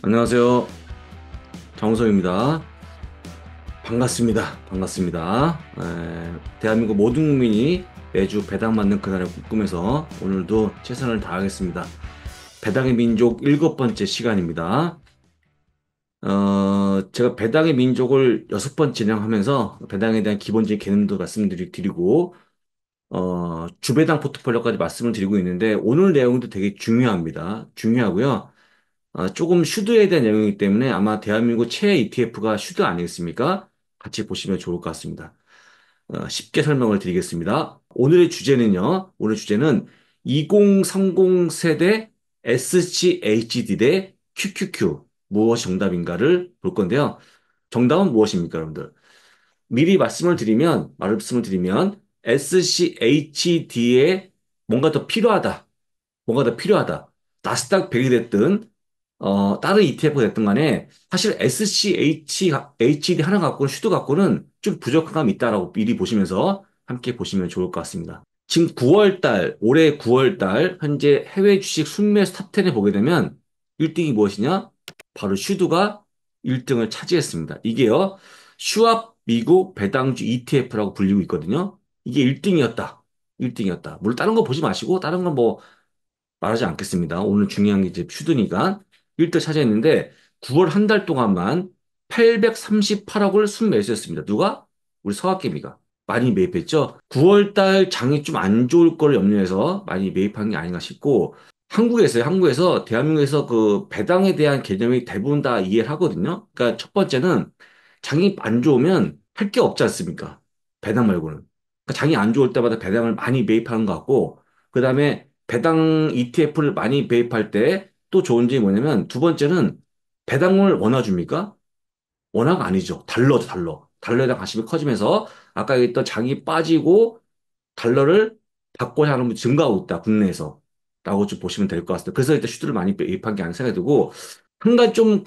안녕하세요. 장우성입니다. 반갑습니다. 반갑습니다. 대한민국 모든 국민이 매주 배당받는 그날을 꿈꾸면서 오늘도 최선을 다하겠습니다. 배당의 민족 일곱 번째 시간입니다. 제가 배당의 민족을 여섯 번 진행하면서 배당에 대한 기본적인 개념도 말씀드리고, 주배당 포트폴리오까지 말씀을 드리고 있는데, 오늘 내용도 되게 중요합니다. 중요하고요. 조금 슈드에 대한 내용이기 때문에 아마 대한민국 최애 ETF가 슈드 아니겠습니까? 같이 보시면 좋을 것 같습니다. 쉽게 설명을 드리겠습니다. 오늘 주제는 2030 세대 SCHD 대 QQQ 무엇이 정답인가를 볼 건데요. 정답은 무엇입니까, 여러분들? 미리 말씀을 드리면 SCHD에 뭔가 더 필요하다. 뭔가 더 필요하다. 나스닥 100이 됐든 다른 ETF가 됐든 간에 사실 SCHD 하나 갖고는 슈도 갖고는 좀 부족한 감이 있다라고 미리 보시면서 함께 보시면 좋을 것 같습니다. 지금 9월 달, 올해 9월 달 현재 해외 주식 순매수 탑10에 보게 되면 1등이 무엇이냐? 바로 슈드가 1등을 차지했습니다. 이게요. 슈왑 미국 배당주 ETF라고 불리고 있거든요. 이게 1등이었다. 1등이었다. 물론 다른 거 보지 마시고 다른 건 뭐 말하지 않겠습니다. 오늘 중요한 게 이제 슈드니까 1등 차지했는데 9월 한 달 동안만 838억을 순매수했습니다. 누가? 우리 서학개미가 많이 매입했죠. 9월 달 장이 좀 안 좋을 거를 염려해서 많이 매입한 게 아닌가 싶고 한국에서 대한민국에서 그 배당에 대한 개념이 대부분 다 이해를 하거든요. 그러니까 첫 번째는 장이 안 좋으면 할 게 없지 않습니까? 배당 말고는. 그러니까 장이 안 좋을 때마다 배당을 많이 매입하는 것 같고 그다음에 배당 ETF를 많이 매입할 때 또 좋은 점이 뭐냐면 두 번째는 배당을 원화줍니까? 원화가 아니죠. 달러죠, 달러. 달러에 대한 관심이 커지면서 아까 얘기했던 장이 빠지고 달러를 받고자 하는 분이 증가하고 있다, 국내에서. 라고 좀 보시면 될 것 같습니다. 그래서 일단 슈드를 많이 매입한 게 아닌 생각이 들고, 한 가지 좀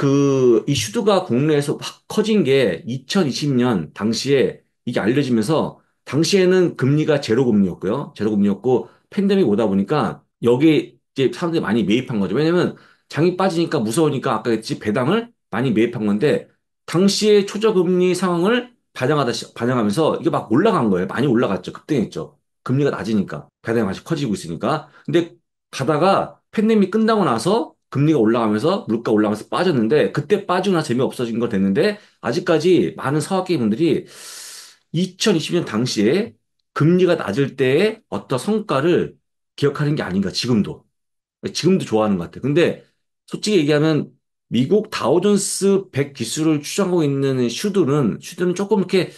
이 슈드가 국내에서 확 커진 게 2020년 당시에 이게 알려지면서, 당시에는 금리가 제로 금리였고요. 제로 금리였고, 팬데믹 오다 보니까 여기 이제 사람들이 많이 매입한 거죠. 왜냐면 장이 빠지니까 무서우니까 아까 했지 배당을 많이 매입한 건데, 당시의 초저금리 상황을 반영하면서 이게 막 올라간 거예요. 많이 올라갔죠. 급등했죠. 금리가 낮으니까. 배당이 다시 커지고 있으니까. 근데 가다가 팬데믹 끝나고 나서 금리가 올라가면서 물가 올라가면서 빠졌는데 그때 빠지고 나서 재미없어진 거 됐는데 아직까지 많은 서학기분들이 2020년 당시에 금리가 낮을 때의 어떤 성과를 기억하는 게 아닌가, 지금도. 지금도 좋아하는 것 같아요. 근데 솔직히 얘기하면 미국 다우존스 100 지수를 추종하고 있는 슈드는 조금 이렇게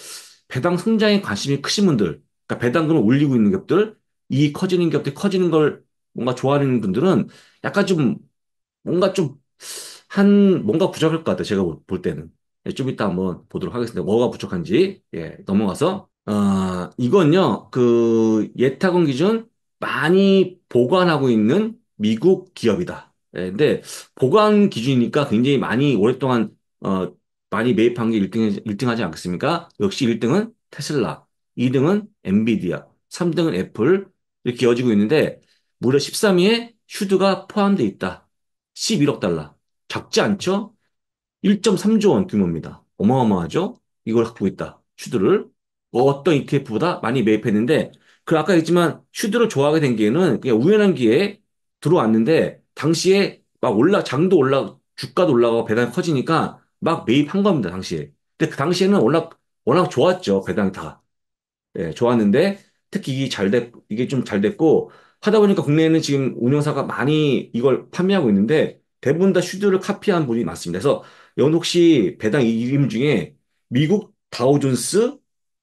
배당 성장에 관심이 크신 분들, 그러니까 배당금을 올리고 있는 기업들, 이 커지는 기업들이 커지는 걸 뭔가 좋아하는 분들은 약간 좀 뭔가 뭔가 부족할 것 같아요. 제가 볼 때는. 예, 좀 이따 한번 보도록 하겠습니다. 뭐가 부족한지. 예, 넘어가서. 이건요, 예탁원 기준 많이 보관하고 있는 미국 기업이다. 예, 근데 보관 기준이니까 굉장히 많이 오랫동안, 많이 매입한 게 1등 하지 않겠습니까? 역시 1등은 테슬라, 2등은 엔비디아, 3등은 애플, 이렇게 이어지고 있는데, 무려 13위에 슈드가 포함되어 있다. 11억 달러. 적지 않죠? 1.3조 원 규모입니다. 어마어마하죠? 이걸 갖고 있다. 슈드를. 어떤 ETF보다 많이 매입했는데, 아까 했지만, 슈드를 좋아하게 된 기회는 그냥 우연한 기회에 들어왔는데, 당시에 장도 주가도 올라가고 배당이 커지니까 막 매입한 겁니다, 당시에. 근데 그 당시에는 워낙 좋았죠, 배당이 다. 예, 좋았는데 특히 이게 좀 잘 됐고 하다 보니까 국내에는 지금 운영사가 많이 이걸 판매하고 있는데 대부분 다 슈드를 카피한 분이 많습니다. 그래서 여러분 혹시 배당 이름 중에 미국 다우존스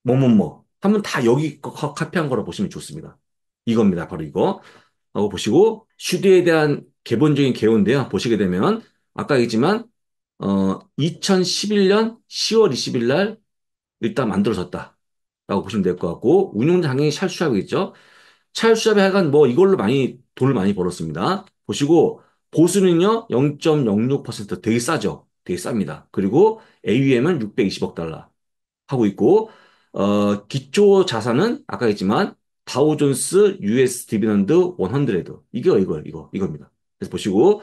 뭐뭐뭐 하면 다 여기 거 카피한 거라 보시면 좋습니다. 이겁니다. 바로 이거. 하고 보시고 슈드에 대한 기본적인 개요인데요. 보시게 되면 아까 얘기했지만 2011년 10월 20일 날 일단 만들어졌다. 라고 보시면 될 것 같고, 운용 당연히 찰수합이겠죠? 찰수합이 하여간 뭐 이걸로 돈을 많이 벌었습니다. 보시고, 보수는요, 0.06% 되게 싸죠? 되게 쌉니다. 그리고 AUM은 620억 달러 하고 있고, 기초 자산은 아까 했지만, 다우존스 US 디비던드 100. 이겁니다. 그래서 보시고,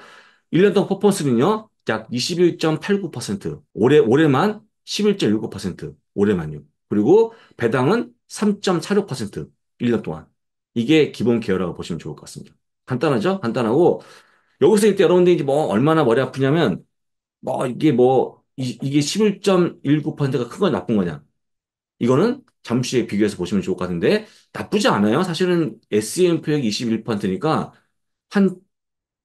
1년 동안 퍼포먼스는요, 약 21.89%, 올해만 11.19%, 올해만요. 그리고 배당은 3.46%, 1년 동안. 이게 기본 계열이라고 보시면 좋을 것 같습니다. 간단하죠? 간단하고, 여기서 이때 여러분들이 이제 뭐 얼마나 머리 아프냐면, 뭐 이게 뭐, 이게 11.19%가 큰 건 나쁜 거냐? 이거는 잠시 후에 비교해서 보시면 좋을 것 같은데, 나쁘지 않아요. 사실은 S&P액이 21%니까 한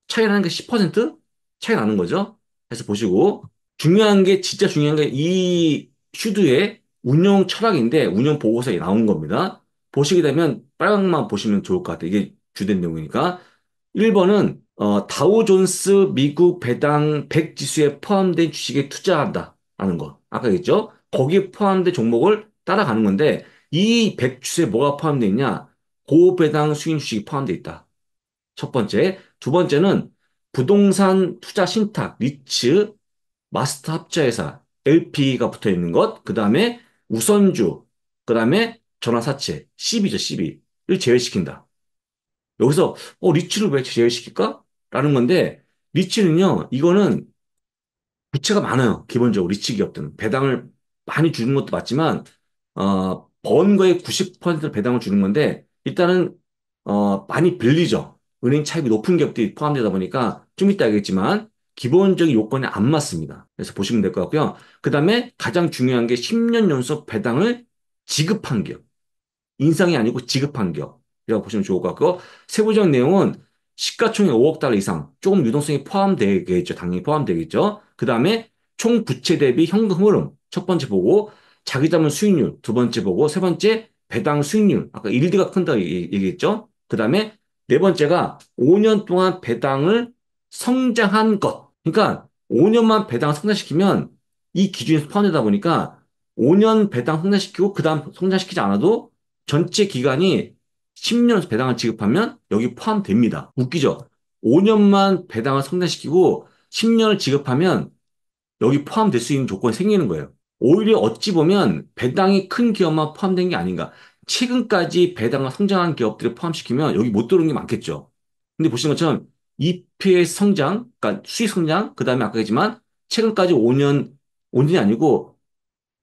차이 나는 게 10% 차이 나는 거죠. 그래서 보시고 중요한 게 진짜 중요한 게 이 슈드의 운영 철학인데 운영 보고서에 나온 겁니다. 보시게 되면 빨강만 보시면 좋을 것 같아요. 이게 주된 내용이니까. 1번은 다우존스 미국 배당 100 지수에 포함된 주식에 투자한다 라는 거. 아까 얘기했죠? 거기에 포함된 종목을 따라가는 건데 이 100 지수에 뭐가 포함되어 있냐? 고배당 수익 주식이 포함되어 있다. 첫 번째. 두 번째는 부동산 투자 신탁, 리츠, 마스터 합자회사, LP가 붙어 있는 것, 그 다음에 우선주, 그 다음에 전화사채, CB죠, CB를 제외시킨다. 여기서, 리츠를 왜 제외시킬까? 라는 건데, 리츠는요, 이거는 부채가 많아요. 기본적으로 리츠 기업들은. 배당을 많이 주는 것도 맞지만, 번 거의 90%를 배당을 주는 건데, 일단은, 많이 빌리죠. 은행 차입이 높은 기업들이 포함되다 보니까, 좀 이따 알겠지만, 기본적인 요건에 안 맞습니다. 그래서 보시면 될 것 같고요. 그 다음에 가장 중요한 게 10년 연속 배당을 지급한 기업. 인상이 아니고 지급한 기업이라고 보시면 좋을 것 같고, 세부적인 내용은 시가총액 5억 달러 이상, 조금 유동성이 포함되겠죠. 당연히 포함되겠죠. 그 다음에 총 부채 대비 현금 흐름, 첫 번째 보고, 자기자본 수익률, 두 번째 보고, 세 번째 배당 수익률, 아까 일리가 큰다 얘기했죠. 그 다음에 네 번째가 5년 동안 배당을 성장한 것. 그러니까 5년만 배당을 성장시키면 이 기준에서 포함되다 보니까 5년 배당 성장시키고 그 다음 성장시키지 않아도 전체 기간이 10년 배당을 지급하면 여기 포함됩니다. 웃기죠? 5년만 배당을 성장시키고 10년을 지급하면 여기 포함될 수 있는 조건이 생기는 거예요. 오히려 어찌 보면 배당이 큰 기업만 포함된 게 아닌가. 최근까지 배당을 성장한 기업들을 포함시키면 여기 못 들어오는 게 많겠죠. 근데 보시는 것처럼 EPS 성장, 그러니까 수익 성장, 그 다음에 아까 했지만 최근까지 5년, 5년이 아니고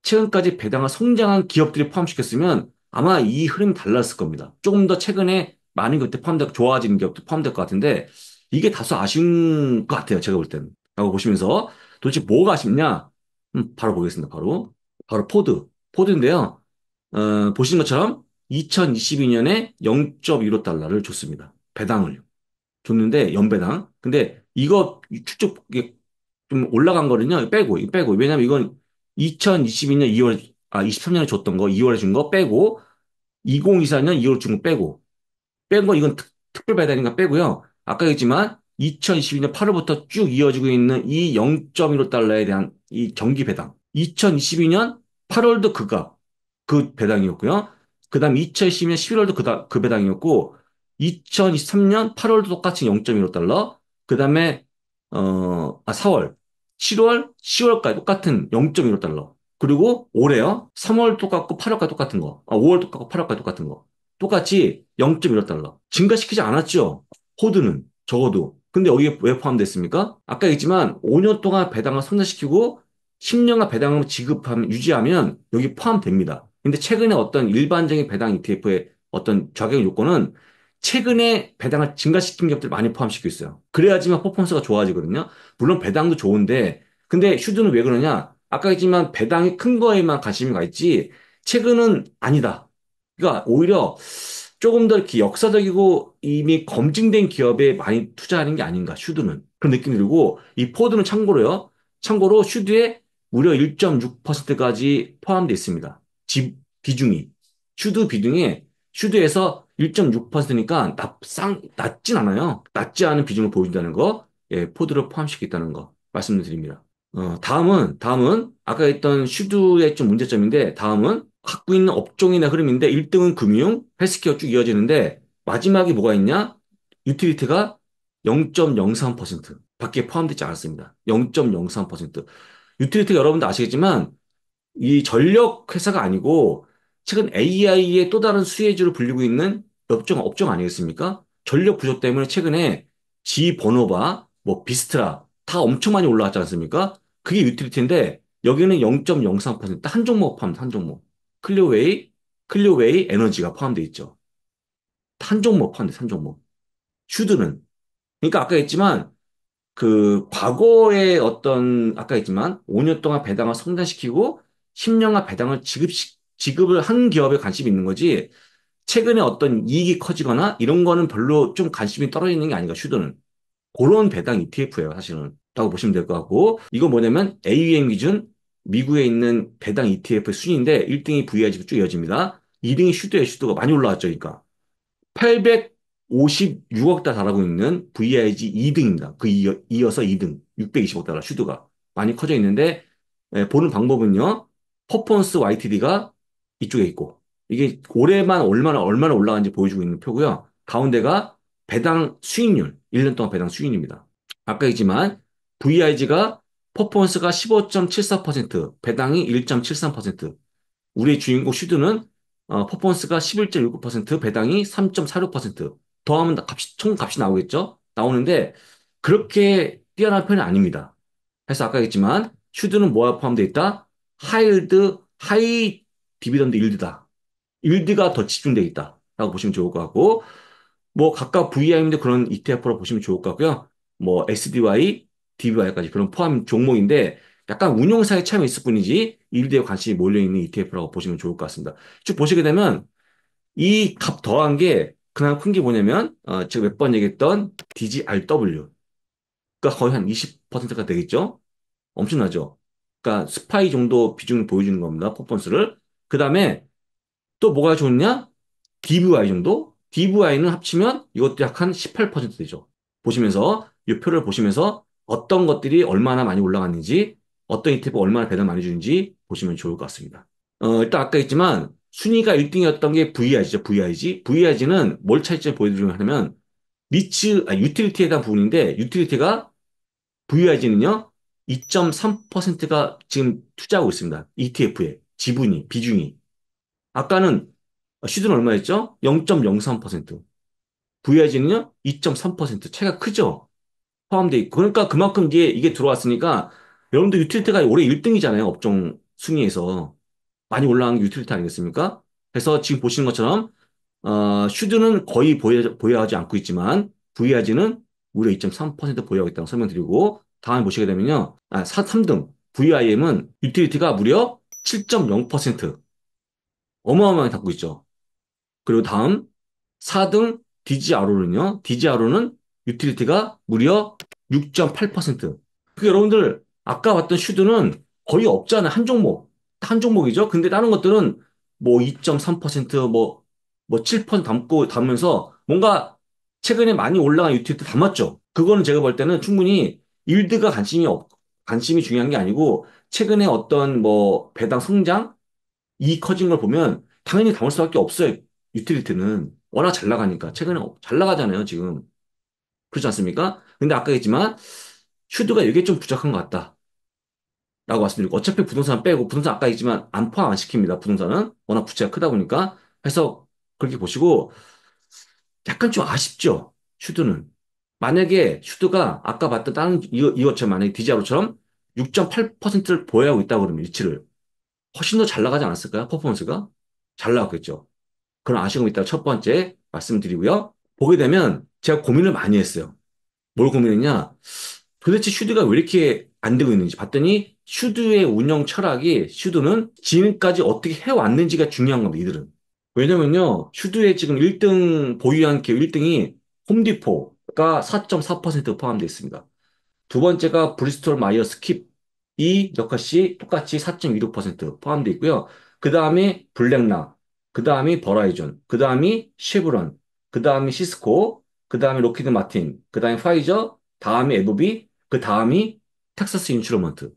최근까지 배당을 성장한 기업들이 포함시켰으면 아마 이 흐름이 달랐을 겁니다. 조금 더 최근에 많은 것들이 포함되고 좋아지는 기업도 포함될 것 같은데 이게 다소 아쉬운 것 같아요. 제가 볼 때는. 라고 보시면서 도대체 뭐가 아쉽냐? 바로 보겠습니다. 바로 포드. 포드인데요. 보시는 것처럼 2022년에 0.15달러를 줬습니다. 배당을 줬는데 연배당. 근데 이거 축적 이게 좀 올라간 거는요, 빼고, 이거 빼고. 왜냐면 이건 2022년 2월, 23년에 줬던 거, 2월에 준 거 빼고, 2024년 2월 준 거 빼고, 뺀 거 이건 특별 배달인가 빼고요. 아까 얘기했지만, 2022년 8월부터 쭉 이어지고 있는 이 0.15달러에 대한 이 정기 배당. 2022년 8월도 그 값, 그 배당이었고요. 그 다음 2012년 11월도 그 배당이었고, 2023년 8월도 똑같이 0.15달러, 그 다음에, 4월, 7월, 10월까지 똑같은 0.15달러. 그리고 올해요. 3월 똑같고 8월까지 똑같은 거. 5월 똑같고 8월까지 똑같은 거. 똑같이 0.15달러. 증가시키지 않았죠. 코드는 적어도. 근데 여기에 왜 포함됐습니까? 아까 얘기했지만 5년 동안 배당을 성장시키고 10년간 배당을 지급하면 유지하면 여기 포함됩니다. 근데 최근에 어떤 일반적인 배당 ETF의 어떤 적용 요건은 최근에 배당을 증가시킨 기업들 많이 포함시키고 있어요. 그래야지만 퍼포먼스가 좋아지거든요. 물론 배당도 좋은데 근데 슈드는 왜 그러냐? 아까 했지만 배당이 큰 거에만 관심이 가 있지 최근은 아니다. 그러니까 오히려 조금 더 이렇게 역사적이고 이미 검증된 기업에 많이 투자하는 게 아닌가, 슈드는. 그런 느낌이 들고, 이 포드는 참고로요. 참고로 슈드에 무려 1.6%까지 포함되어 있습니다. 비중이. 슈드 비중이 슈드에서 1.6%니까 낮진 않아요. 낮지 않은 비중을 보여준다는 거, 예, 포드를 포함시켰다는 거 말씀드립니다. 다음은 아까 했던 슈드의 좀 문제점인데, 다음은 갖고 있는 업종이나 흐름인데, 1등은 금융, 헬스케어 쭉 이어지는데, 마지막에 뭐가 있냐? 유틸리티가 0.03% 밖에 포함되지 않았습니다. 0.03%. 유틸리티가 여러분도 아시겠지만, 이 전력 회사가 아니고, 최근 AI의 또 다른 수혜주로 불리고 있는 업종 아니겠습니까? 전력 부족 때문에 최근에 지버노바, 뭐 비스트라, 다 엄청 많이 올라갔지 않습니까? 그게 유틸리티인데 여기는 0.03%, 한 종목 포함, 한 종목. 클리어웨이, 클리어웨이 에너지가 포함되어 있죠. 한 종목 포함돼, 한 종목. 슈드는. 그러니까 아까 했지만 그 과거의 어떤 아까 했지만 5년 동안 배당을 성장시키고 10년간 배당을 지급을 한 기업에 관심이 있는 거지. 최근에 어떤 이익이 커지거나 이런 거는 별로 좀 관심이 떨어지는 게 아닌가, 슈드는. 그런 배당 ETF예요, 사실은. 라고 보시면 될 것 같고, 이건 뭐냐면 AUM 기준 미국에 있는 배당 ETF 순위인데 1등이 VIG로 쭉 이어집니다. 2등이 슈드예요, 슈드가 많이 올라왔죠, 그러니까. 856억 달러 달하고 있는 VIG 2등입니다. 이어서 2등, 620억 달러 슈드가 많이 커져 있는데, 보는 방법은요, 퍼포먼스 YTD가 이쪽에 있고, 이게 올해만 얼마나 올라간지 보여주고 있는 표고요. 가운데가 배당 수익률, 1년 동안 배당 수익률입니다. 아까 했지만, VIG가 퍼포먼스가 15.74%, 배당이 1.73%, 우리의 주인공 슈드는 퍼포먼스가 11.19%, 배당이 3.46%. 더하면 총 값이 나오겠죠? 나오는데 그렇게 뛰어난 편이 아닙니다. 그래서 아까 했지만 슈드는 뭐가 포함되어 있다? 하이 디비던드 일드다. 일드가 더 집중되어 있다. 라고 보시면 좋을 것 같고 뭐 각각 VIM도 그런 ETF로 보시면 좋을 것 같고요. 뭐 SDY, DBY까지 그런 포함 종목인데 약간 운용사의 차이가 있을 뿐이지 일대에 관심이 몰려있는 ETF라고 보시면 좋을 것 같습니다. 쭉 보시게 되면 이 값 더한 게 그나마 큰 게 뭐냐면 제가 몇 번 얘기했던 DGRW 가 거의 한 20%가 되겠죠? 엄청나죠? 그러니까 스파이 정도 비중을 보여주는 겁니다. 퍼포먼스를. 그 다음에 또 뭐가 좋냐? DVI 정도? DVI는 합치면 이것도 약 한 18% 되죠. 보시면서, 이 표를 보시면서 어떤 것들이 얼마나 많이 올라갔는지, 어떤 ETF 얼마나 배당 많이 주는지 보시면 좋을 것 같습니다. 일단 아까 했지만, 순위가 1등이었던 게 VIG죠, VIG. VIG는 뭘 차이점 보여드리려고 하냐면, 유틸리티에 대한 부분인데, 유틸리티가, VIG는요, 2.3%가 지금 투자하고 있습니다. ETF에. 비중이. 아까는 시드는 얼마였죠? 0.03%. VIG는요? 2.3% 차이가 크죠? 포함되어 있고. 그러니까 그만큼 이게 들어왔으니까 여러분들 유틸리티가 올해 1등이잖아요. 업종 순위에서. 많이 올라간 게 유틸리티 아니겠습니까? 그래서 지금 보시는 것처럼 슈드는 거의 보유하지 않고 있지만 VIG는 무려 2.3% 보유하고 있다고 설명드리고 다음에 보시게 되면요. 3등 VIM은 유틸리티가 무려 7.0% 어마어마하게 갖고 있죠. 그리고 다음 4등 DGRO는요. DGRO는 유틸리티가 무려 6.8%. 그 여러분들 아까 봤던 슈드는 거의 없잖아요. 한 종목. 한 종목이죠. 근데 다른 것들은 뭐 2.3% 뭐 7% 담으면서 뭔가 최근에 많이 올라간 유틸리티 담았죠. 그거는 제가 볼 때는 충분히 일드가 관심이 중요한 게 아니고 최근에 어떤 뭐 배당 성장 이 커진 걸 보면 당연히 담을 수밖에 없어요. 유틸리티는. 워낙 잘 나가니까. 최근에 잘 나가잖아요, 지금. 그렇지 않습니까? 근데 아까 했지만, 슈드가 이게 좀 부족한 것 같다. 라고 말씀드리고, 어차피 부동산 빼고, 부동산 아까 했지만, 안 포함 안 시킵니다, 부동산은. 워낙 부채가 크다 보니까. 해서, 그렇게 보시고, 약간 좀 아쉽죠, 슈드는. 만약에 슈드가 아까 봤던 다른 이것처럼 만약에 디자로처럼 6.8%를 보유하고 있다고 그러면, 위치를. 훨씬 더 잘 나가지 않았을까요? 퍼포먼스가? 잘 나갔겠죠. 그런 아쉬움이 있다고 첫 번째 말씀드리고요. 보게 되면 제가 고민을 많이 했어요. 뭘 고민했냐? 도대체 슈드가 왜 이렇게 안 되고 있는지 봤더니 슈드의 운영 철학이 슈드는 지금까지 어떻게 해왔는지가 중요한 겁니다, 이들은. 왜냐면요, 슈드의 지금 1등 보유한 기업 1등이 홈디포가 4.4% 포함되어 있습니다. 두 번째가 브리스톨 마이어스 킵이 역시 똑같이 4.26% 포함되어 있고요. 그 다음에 블랙락, 그 다음이 버라이전, 그 다음이 쉐브론, 그 다음이 시스코, 그 다음에 로키드 마틴, 그 다음에 파이저, 다음이 에도비, 그 다음이 텍사스 인슈러먼트.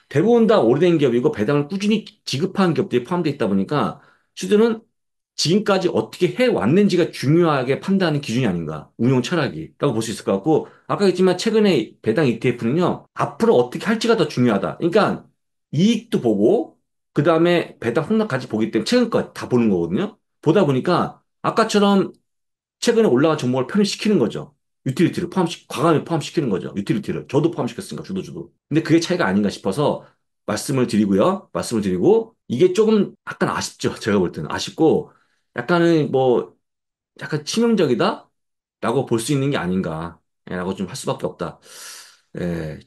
대부분 다 오래된 기업이고 배당을 꾸준히 지급한 기업들이 포함되어 있다 보니까 슈드는 지금까지 어떻게 해왔는지가 중요하게 판단하는 기준이 아닌가. 운용 철학이라고 볼 수 있을 것 같고, 아까 했지만 최근에 배당 ETF는요, 앞으로 어떻게 할지가 더 중요하다. 그러니까 이익도 보고, 그 다음에 배당 폭락까지 보기 때문에 최근 것 다 보는 거거든요. 보다 보니까 아까처럼 최근에 올라간 종목을 편입시키는 거죠. 유틸리티를 과감히 포함시키는 거죠. 유틸리티를. 저도 포함시켰으니까, 주도. 근데 그게 차이가 아닌가 싶어서 말씀을 드리고요. 말씀을 드리고, 이게 조금 약간 아쉽죠. 제가 볼 때는. 아쉽고, 약간은 뭐, 약간 치명적이다? 라고 볼 수 있는 게 아닌가. 라고 좀 할 수밖에 없다.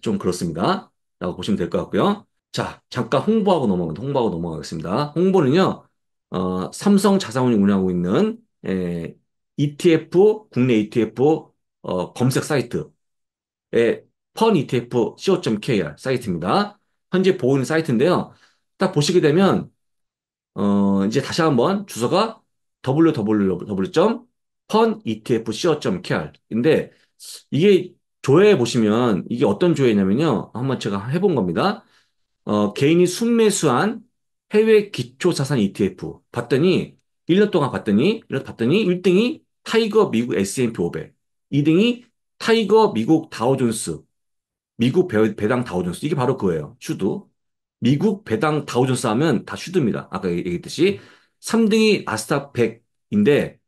좀 그렇습니다. 라고 보시면 될 것 같고요. 자, 잠깐 홍보하고 넘어가겠습니다. 홍보는요, 삼성 자산운용 운영하고 있는, ETF, 국내 ETF, 검색 사이트의 펀 ETF co.kr 사이트입니다. 현재 보고 있는 사이트인데요. 딱 보시게 되면, 이제 다시 한번 주소가 www.punetfco.kr인데 이게 조회해 보시면 이게 어떤 조회냐면요. 한번 제가 해본 겁니다. 개인이 순매수한 해외 기초자산 ETF 봤더니 1년 동안 봤더니 1등이 타이거 미국 S&P 500, 2등이 타이거 미국 다우존스, 미국 배당 다우존스. 이게 바로 그거예요. 슈드. 미국 배당 다우존스 하면 다 슈드입니다. 아까 얘기했듯이. 3등이 나스닥 100인데,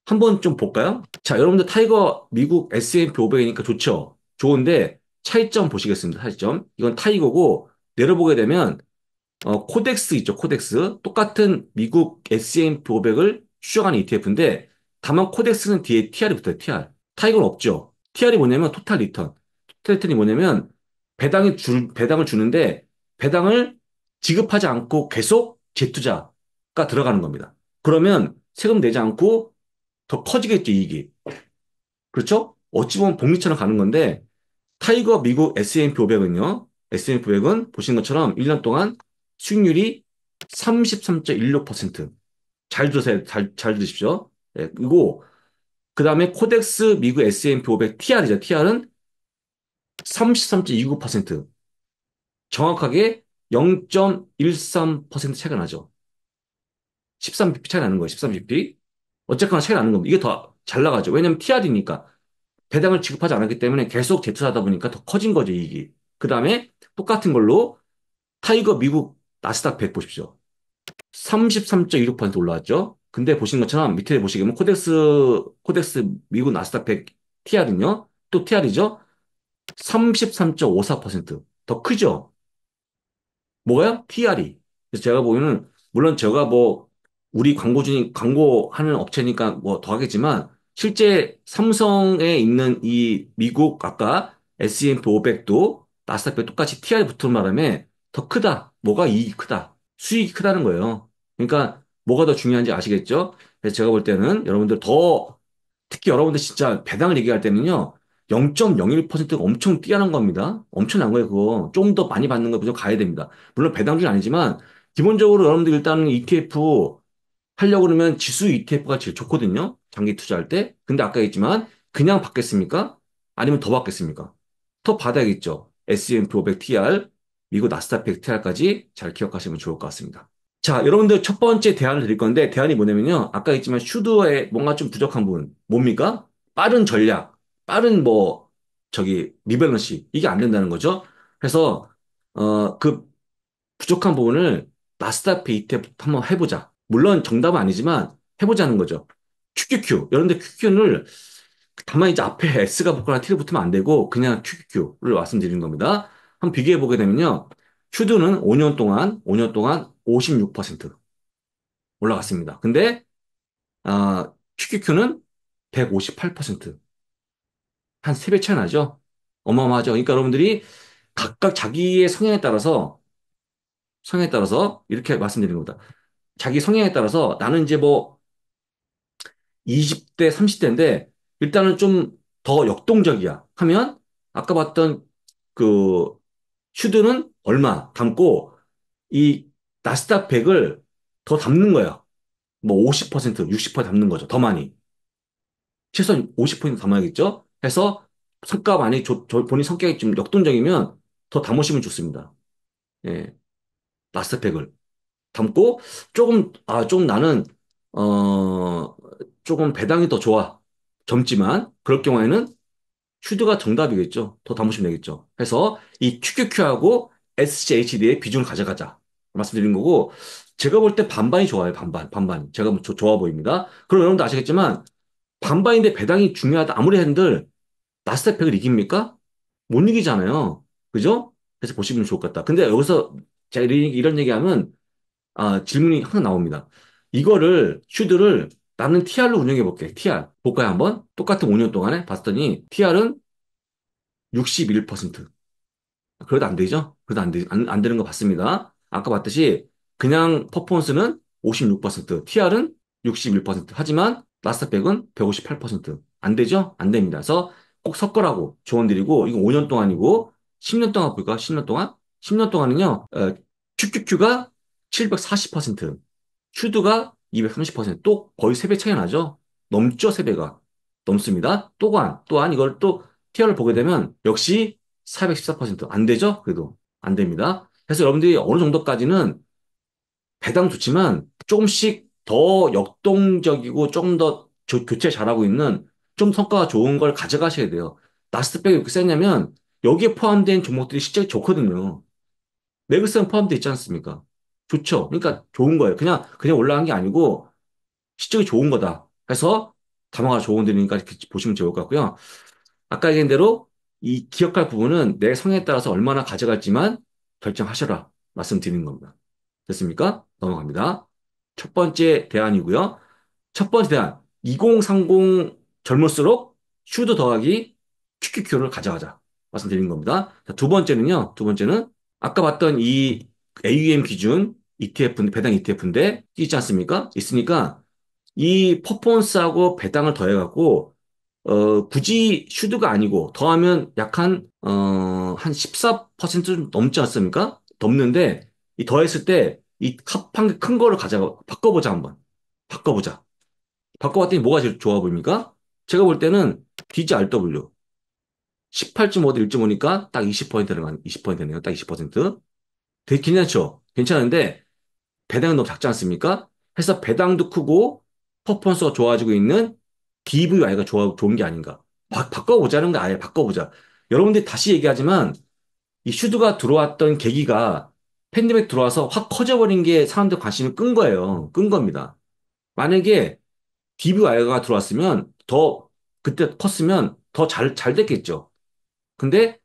한번 좀 볼까요? 자, 여러분들 타이거 미국 S&P 500이니까 좋죠? 좋은데, 차이점 보시겠습니다. 차이점. 이건 타이거고, 내려보게 되면, 코덱스 있죠, 코덱스. 똑같은 미국 S&P 500을 추정하는 ETF인데, 다만 코덱스는 뒤에 TR이 붙어요, TR. 타이거는 없죠. TR이 뭐냐면, 토탈 리턴. 토탈 리턴이 뭐냐면, 배당을 주는데, 배당을 지급하지 않고 계속 재투자가 들어가는 겁니다. 그러면 세금 내지 않고 더 커지겠죠, 이익이. 그렇죠? 어찌 보면 복리처럼 가는 건데, 타이거 미국 S&P 500은요, S&P 500은 보신 것처럼 1년 동안 수익률이 33.16%. 잘 들으세요. 잘 들으십시오. 그리고, 그 다음에 코덱스 미국 S&P 500 TR이죠. TR은 33.29%. 정확하게 0.13% 차이가 나죠. 13bp 차이 나는 거예요. 13bp. 어쨌거나 차이 나는 겁니다. 이게 더 잘 나가죠. 왜냐면 TR이니까. 배당을 지급하지 않았기 때문에 계속 재투자하다 보니까 더 커진 거죠, 이익이. 그 다음에 똑같은 걸로 타이거 미국 나스닥 100 보십시오. 33.26% 올라왔죠. 근데 보신 것처럼 밑에 보시면 코덱스 미국 나스닥 100 TR은요. 또 TR이죠. 33.54%. 더 크죠. 뭐가요? TR이. 그래서 제가 보기에는 물론 제가 뭐 우리 광고하는 업체니까 뭐 더 하겠지만 실제 삼성에 있는 이 미국 아까 S&P 500도 나스닥 100 똑같이 TR이 붙은 바람에 더 크다. 뭐가 이익이 크다. 수익이 크다는 거예요. 그러니까 뭐가 더 중요한지 아시겠죠? 그래서 제가 볼 때는 여러분들 더 특히 여러분들 진짜 배당을 얘기할 때는요. 0.01%가 엄청 뛰어난 겁니다. 엄청난 거예요, 그거. 좀 더 많이 받는 거 무조건 가야 됩니다. 물론 배당주는 아니지만, 기본적으로 여러분들 일단은 ETF 하려고 그러면 지수 ETF가 제일 좋거든요. 장기 투자할 때. 근데 아까 했지만, 그냥 받겠습니까? 아니면 더 받겠습니까? 더 받아야겠죠. S&P 500 TR, 미국 나스닥 100 TR까지 잘 기억하시면 좋을 것 같습니다. 자, 여러분들 첫 번째 대안을 드릴 건데, 대안이 뭐냐면요. 아까 했지만 슈드에 뭔가 좀 부족한 부분. 뭡니까? 빠른 전략, 빠른 뭐, 리밸런시. 이게 안 된다는 거죠. 그래서, 그 부족한 부분을 나스닥 베이트부터 한번 해보자. 물론 정답은 아니지만, 해보자는 거죠. QQQ. 여러분들 QQQ를 다만 이제 앞에 S가 붙거나 T를 붙으면 안 되고, 그냥 QQQ를 말씀드리는 겁니다. 한번 비교해 보게 되면요. 슈드는 5년 동안 56% 올라갔습니다. 근데 QQQ는 158%. 한 3배 차이 나죠? 어마어마하죠? 그러니까 여러분들이 각각 자기의 성향에 따라서 이렇게 말씀드리는 겁니다. 자기 성향에 따라서 나는 이제 뭐 20대, 30대인데 일단은 좀 더 역동적이야 하면 아까 봤던 그 슈드는 얼마 담고 이 나스닥 100을 더 담는 거야. 뭐 50%, 60% 담는 거죠. 더 많이. 최소한 50% 담아야겠죠? 해서 성과가 많이 본인 성격이 좀 역동적이면 더 담으시면 좋습니다. 예, 마스터팩을 담고 좀 나는, 어, 조금 배당이 더 좋아. 젊지만, 그럴 경우에는 슈드가 정답이겠죠. 더 담으시면 되겠죠. 해서 이 QQQ하고 SCHD의 비중을 가져가자. 말씀드린 거고, 제가 볼 때 반반이 좋아요. 반반. 제가 뭐 좋아 보입니다. 그럼 여러분도 아시겠지만, 반반인데 배당이 중요하다. 아무리 한들 나스닥 100을 이깁니까? 못 이기잖아요. 그죠? 그래서 보시면 좋을 것 같다. 근데 여기서 제가 이런 얘기하면 질문이 항상 나옵니다. 이거를 슈드를 나는 TR로 운영해 볼게. TR. 볼까요, 한번? 똑같은 5년 동안에 봤더니 TR은 61%. 그래도 안 되죠? 그래도 안 되는 거 봤습니다. 아까 봤듯이 그냥 퍼포먼스는 56%, TR은 61%. 하지만 나스닥 100은 158%. 안 되죠? 안 됩니다. 그래서 꼭 섞으라고 조언드리고, 이거 5년 동안이고, 10년 동안 볼까? 10년 동안? 10년 동안은요, QQQ가 740%, 슈드가 230%, 또 거의 3배 차이 나죠? 넘죠, 3배가. 넘습니다. 또한 이걸 또 TR을 보게 되면 역시 414%안 되죠? 그래도 안 됩니다. 그래서 여러분들이 어느 정도까지는 배당 좋지만 조금씩 더 역동적이고 조금 더 교체 잘하고 있는 좀 성과가 좋은 걸 가져가셔야 돼요. 나스닥백이 왜 이렇게 세냐면 여기에 포함된 종목들이 실제 좋거든요. 매그스는 포함되어 있지 않습니까? 좋죠. 그러니까 좋은 거예요. 그냥 올라간 게 아니고 실적이 좋은 거다. 해서 담화가 좋은 데니까 이렇게 보시면 좋을 것 같고요. 아까 얘기한 대로 이 기억할 부분은 내 성향에 따라서 얼마나 가져갈지만 결정하셔라 말씀드리는 겁니다. 됐습니까? 넘어갑니다. 첫 번째 대안이고요. 첫 번째 대안, 2030 젊을수록 슈드 더하기 QQQ를 가져가자 말씀드리는 겁니다. 자, 두 번째는 아까 봤던 이 AUM 기준 ETF인데, 배당 ETF인데 있지 않습니까? 있으니까 이 퍼포먼스하고 배당을 더해갖고 굳이 슈드가 아니고 더하면 한 14% 좀 넘지 않습니까? 넘는데 이 더했을 때 이 합한 게 큰 거를 가져가 바꿔보자 한번. 바꿔보자. 바꿔봤더니 뭐가 제일 좋아 보입니까? 제가 볼 때는 DGRW 18.5대 1.5니까 딱 20%네요. 딱 20%. 되게 괜찮죠? 괜찮은데 배당은 너무 작지 않습니까? 해서 배당도 크고 퍼포먼스가 좋아지고 있는 DVI가 좋은 게 아닌가. 바꿔보자는 거 아예 바꿔보자. 여러분들이 다시 얘기하지만 이 슈드가 들어왔던 계기가 팬데믹 들어와서 확 커져버린 게 사람들 관심을 끈 거예요. 끈 겁니다. 만약에 DVI가 들어왔으면 그때 컸으면 더 잘 됐겠죠. 근데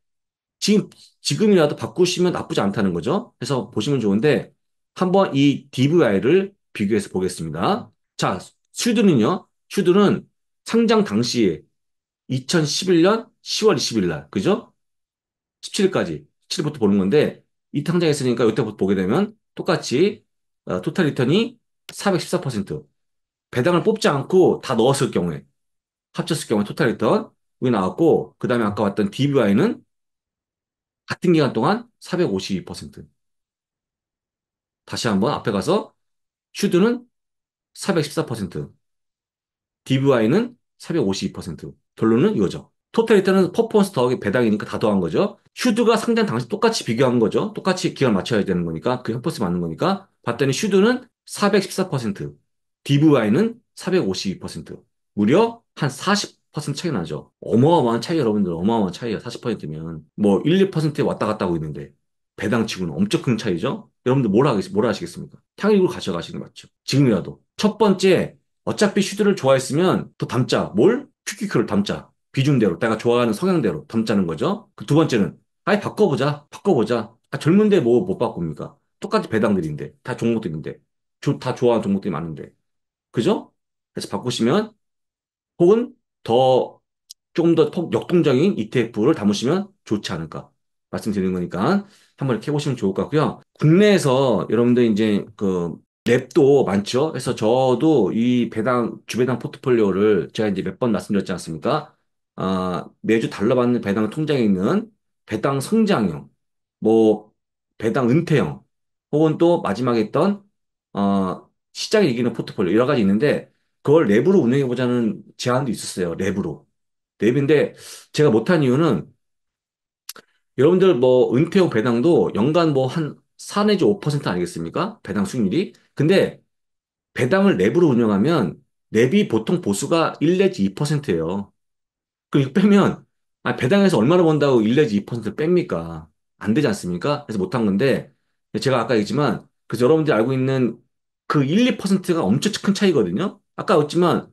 지금, 지금이라도 바꾸시면 나쁘지 않다는 거죠. 그래서 보시면 좋은데, 한번 이 DVI를 비교해서 보겠습니다. 자, 슈드는 상장 당시에 2011년 10월 20일 날, 그죠? 17일까지, 17일부터 보는 건데, 이 상장했으니까 이때부터 보게 되면 똑같이, 토탈 리턴이 414%. 배당을 뽑지 않고 다 넣었을 경우에, 합쳤을 경우에 토탈 리턴, 이 나왔고, 그 다음에 아까 봤던 DVI는 같은 기간 동안 452%. 다시 한번 앞에 가서 슈드는 414%, DVI는 452%. 결론은 이거죠. 토탈리터는 퍼포먼스 더하기 배당이니까 다 더한 거죠. 슈드가 상장 당시 똑같이 비교한 거죠. 똑같이 기간 맞춰야 되는 거니까 그 퍼포먼스 맞는 거니까 봤더니 슈드는 414%, DVI는 452%. 무려 한 40% 차이 나죠. 어마어마한 차이 여러분들 어마어마한 차이야. 40%면 뭐 1, 2%에 왔다 갔다 하고 있는데 배당치고는 엄청 큰 차이죠. 여러분들 뭘 하시겠습니까? 탕일로 가져가시는 게 맞죠. 지금이라도. 첫 번째, 어차피 슈드를 좋아했으면 더 담자. 뭘? 큐큐큐를 담자. 비중대로, 내가 좋아하는 성향대로 담자는 거죠. 그 두 번째는, 아예 바꿔보자. 바꿔보자. 젊은데 뭐 못 바꿉니까? 똑같이 배당들인데, 다 종목들인데, 다 좋아하는 종목들이 많은데. 그죠? 그래서 바꾸시면, 혹은 더, 조금 더 역동적인 ETF를 담으시면 좋지 않을까. 말씀드리는 거니까, 한번 이렇게 해보시면 좋을 것 같고요. 국내에서 여러분들 이제 랩도 많죠. 그래서 저도 이 주배당 포트폴리오를 제가 이제 몇 번 말씀드렸지 않습니까? 매주 달러받는 배당 통장에 있는 배당 성장형, 뭐, 배당 은퇴형, 혹은 또 마지막에 있던, 시장에 이기는 포트폴리오 여러 가지 있는데, 그걸 랩으로 운영해보자는 제안도 있었어요. 랩으로. 랩인데, 제가 못한 이유는 여러분들 뭐 은퇴형 배당도 연간 뭐 한 4 내지 5% 아니겠습니까? 배당 수익률이. 근데 배당을 랩으로 운영하면 랩이 보통 보수가 1 내지 2%예요. 그 이거 빼면 배당에서 얼마나 번다고 1 내지 2%를 뺍니까? 안 되지 않습니까? 그래서 못한 건데 제가 아까 얘기했지만 그래서 여러분들이 알고 있는 그 1, 2%가 엄청 큰 차이거든요. 아까 했지만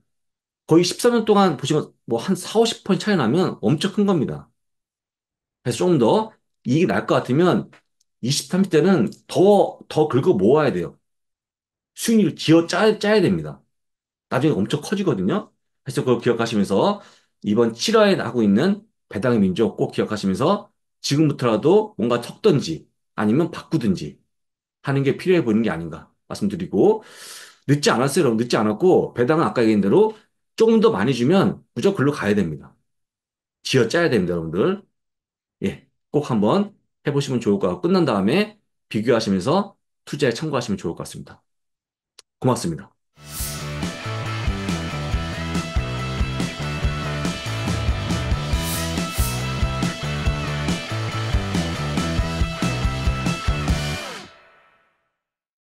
거의 13년 동안 보시면 뭐 한 4, 50% 차이 나면 엄청 큰 겁니다. 그래서 조금 더 이익이 날 것 같으면 20, 30대는 더 긁어 모아야 돼요. 수익률 짜야 됩니다. 나중에 엄청 커지거든요. 그래서 그걸 기억하시면서 이번 7화에 나고 있는 배당의 민족 꼭 기억하시면서 지금부터라도 뭔가 섞든지 아니면 바꾸든지 하는 게 필요해 보이는 게 아닌가 말씀드리고 늦지 않았어요. 여러분. 늦지 않았고 배당은 아까 얘기한 대로 조금 더 많이 주면 무조건 글로 가야 됩니다. 쥐어짜야 됩니다, 여러분들. 예, 꼭 한번 해보시면 좋을 것 같고 끝난 다음에 비교하시면서 투자에 참고하시면 좋을 것 같습니다. 고맙습니다.